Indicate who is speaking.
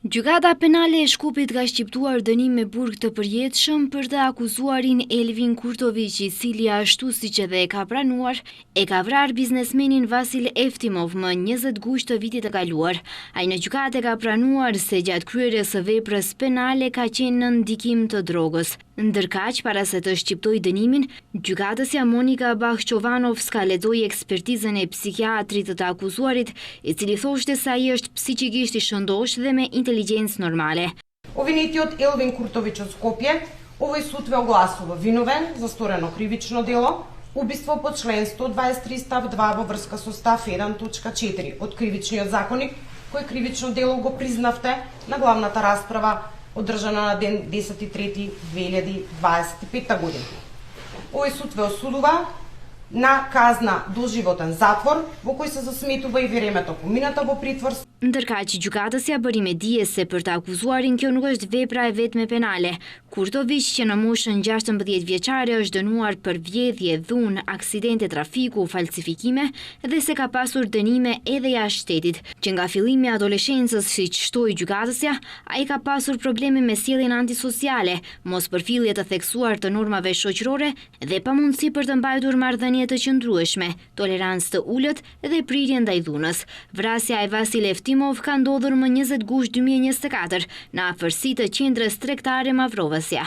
Speaker 1: Gjykata penale e Shkupit ka shqiptuar dënim me burg të përjetshëm për të akuzuarin Elvin Kurtovic, i cili ashtu siç edhe e ka pranuar, e ka vrarë biznesmenin Vasil Eftimov më 20 gusht të vitit të kaluar. Ai në gjykatë ka pranuar se gjatë kryerjes së veprës penale ka qenë në ndikim të drogës. Ndërkaq, para se të shqiptojë dënimin, gjykatësja Monika Bakhçovanovska lexoi ekspertizën e psikiatrit të akuzuarit, i cili thoshte se ai është psiqikisht i shëndosh dhe me интелигенц нормале.
Speaker 2: Обвинетиот Елвин Куртович од Скопје, овој суд ве огласува виновен за сторено кривично дело, убиство по член 123 став 2 во врска со став 1.4 од кривичниот законник, кој кривично дело го признавте на главната расправа одржана на ден 10.3.2025 година. Овој суд ве осудува на казна доживотен затвор, во кој се засметува и времето поминато во притвор.
Speaker 1: Ndërkaq, gjykatësja bëri me dije se për të akuzuarin kjo nuk është vepra e vetme penale. Kurtovic, që në moshën 16 vjeçare është dënuar për vjedhje, dhunë, aksidente trafiku, falsifikime dhe se ka pasur dënime edhe jashtë shtetit, që nga fillimi i adoleshencës, siç shtoi gjykatësja, ai ka pasur probleme me sjelljen antisociale, mospërfillje të theksuar të normave shoqërore dhe pamundësi për të mbajtur marrëdhënie të qëndrueshme, tolerancë të ulët dhe prirje ndaj dhunës. Vrasja e Vasil Eftimov ka ndodhur më 20 gusht 2024 në afërsi të qendrës tregtare Mavrovësja.